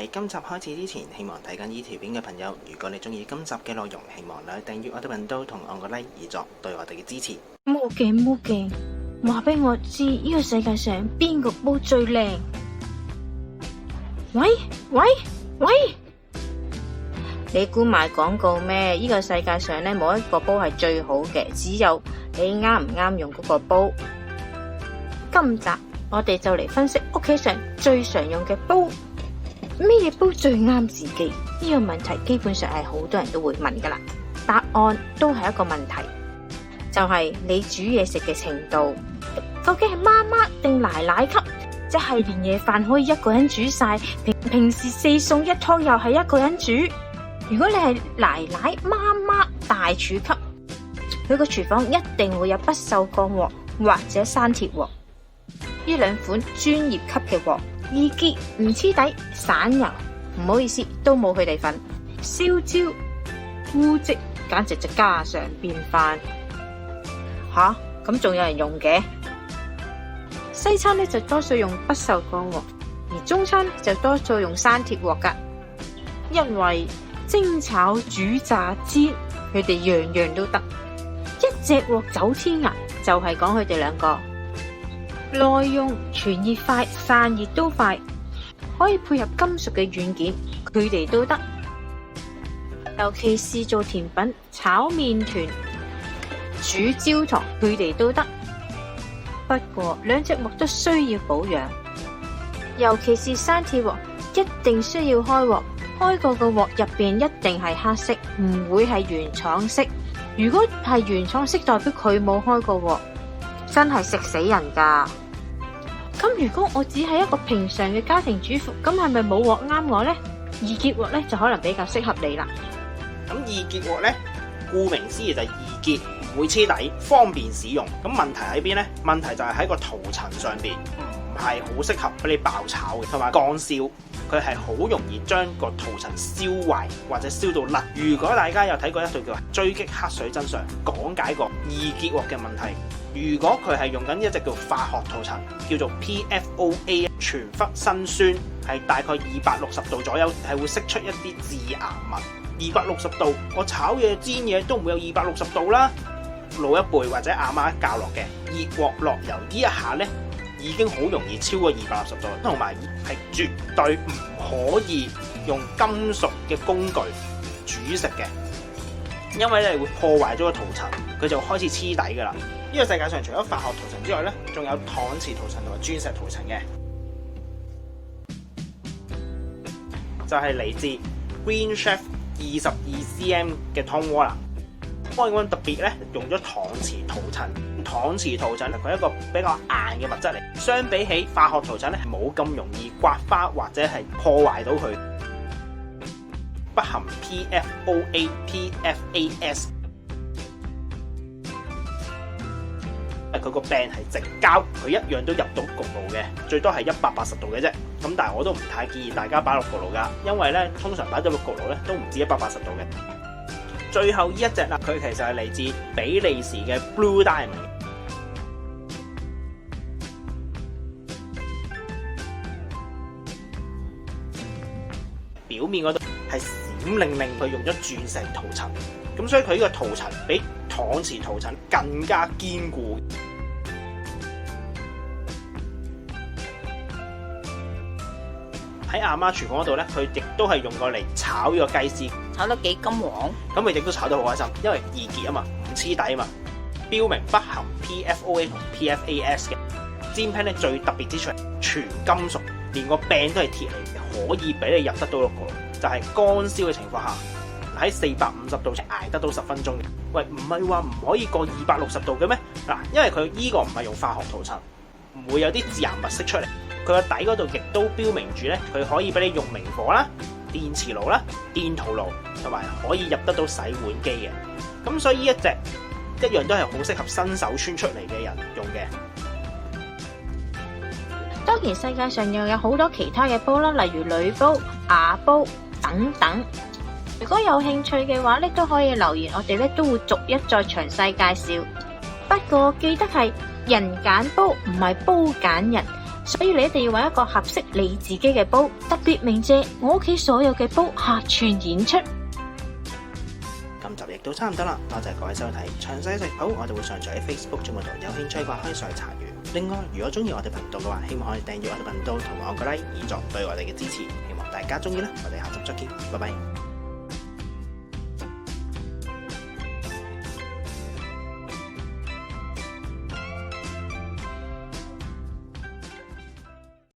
喺今集開始之前，希望睇緊呢條片嘅朋友，如果你中意今集嘅內容，希望你訂閱我哋頻道同按個 like 以作對我哋嘅支持。魔鏡，話俾我知呢個世界上邊個煲最靚？喂，你估賣廣告咩？呢個世界上咧冇一個煲係最好嘅，只有你啱唔啱用嗰個煲。今集我哋就嚟分析屋企上最常用嘅煲，咩嘢煲最啱自己？呢個問題基本上係好多人都會問噶啦，答案都係一個問題，就係你煮嘢食嘅程度，究竟係媽媽定奶奶級？即係年夜飯可以一個人煮晒，平時4餸1湯又係一個人煮。如果你係奶奶、媽媽、大廚級，佢個廚房一定會有不鏽鋼鑊或者生鐵鑊。呢兩款專業級嘅鑊，易潔唔黐底，散油唔好意思都冇佢哋份，燒焦污漬簡直就家常便飯。吓，咁仲有人用嘅？西餐咧就多數用不鏽鋼鑊，而中餐就多數用生鐵鑊噶，因為蒸炒煮炸煎佢哋樣樣都得，一隻鑊走天涯，就係講佢哋兩個耐用、傳熱快、散熱都快，可以配合金屬嘅軟件，佢哋都得。尤其是做甜品、炒麵團、煮焦糖，佢哋都得。不過兩隻鑊都需要保養，尤其是生鐵鑊，一定需要開鑊。開過個鑊入邊一定係黑色，唔會係原廠色。如果係原廠色，代表佢冇開過鑊，真係食死人噶。咁如果我只係一個平常嘅家庭主婦，咁係咪冇鑊啱我呢？易潔鑊呢就可能比較適合你啦。咁易潔鑊呢，顧名思義就係易潔，唔會黐底，方便使用。咁問題喺邊呢？問題就係喺個塗層上邊，唔係好適合俾你爆炒嘅，同埋乾燒，佢係好容易將個塗層燒壞或者燒到甩。如果大家有睇過一套叫《追擊黑水真相》，講解過易潔鑊嘅問題。如果佢係用緊一隻叫化學塗層，叫做 PFOA 全氟辛酸，係大概260度左右，係會釋出一啲致癌物。260度，我炒嘢煎嘢都唔會有260度啦。老一輩或者阿媽教落嘅，熱鑊落油呢一下呢，已經好容易超過260度，同埋係絕對唔可以用金屬嘅工具煮食嘅，因為咧會破壞咗個塗層，佢就開始黐底噶啦。呢個世界上除咗化學塗層之外咧，仲有搪瓷塗層同埋鑽石塗層嘅，就係嚟自 Green Chef 22cm 嘅湯鍋啦。湯鍋特別咧用咗搪瓷塗層，搪瓷塗層佢係一個比較硬嘅物質嚟，相比起化學塗層咧係冇咁容易刮花或者係破壞到佢，不含 PFOA、PFAS。佢個柄係直膠，佢一樣都入到焗爐嘅，最多係180度嘅啫。咁但係我都唔太建議大家擺落焗爐噶，因為咧通常擺到落焗爐咧都唔止180度嘅。最後呢一隻啦，佢其實係嚟自比利時嘅 Blue Diamond， 表面嗰度係閃靈靈，佢用咗鑽石塗層，咁所以佢呢個塗層比搪瓷塗層更加堅固。喺阿媽廚房嗰度咧，佢亦都係用過嚟炒呢個雞絲，炒得幾金黃，咁佢亦都炒得好開心，因為易潔啊嘛，唔黐底啊嘛，標明不含 PFOA 同 PFAS 嘅。煎 pan 咧最特別之處係全金屬，連個柄都係鐵嚟嘅，可以俾你入得到落爐，就係乾燒嘅情況下，喺450度捱得到10分鐘嘅。喂，唔係話唔可以過260度嘅咩？嗱，因為佢依個唔係用化學塗層，唔會有啲致癌物釋出嚟。佢個底嗰度亦都標明住咧，佢可以俾你用明火啦、電磁爐啦、電陶爐，同埋可以入得到洗碗機嘅。咁所以呢一隻一樣都係好適合新手穿出嚟嘅人用嘅。當然世界上又有好多其他嘅煲啦，例如鋁煲、瓦煲等等。如果有興趣嘅話咧，都可以留言，我哋咧都會逐一再詳細介紹。不過記得係人揀煲，唔係煲揀人。所以你一定要揾一個合適你自己嘅煲。特別鳴謝我屋企所有嘅煲客串演出。今集亦都差唔多啦，多謝各位收睇。詳細食譜我哋會上載喺 Facebook 專頁度，有興趣嘅話可以上去查閱。另外，如果中意我哋頻道嘅話，希望可以訂閱我哋頻道同埋我個 like，以作對我哋嘅支持。希望大家中意啦，我哋下集再見，拜拜。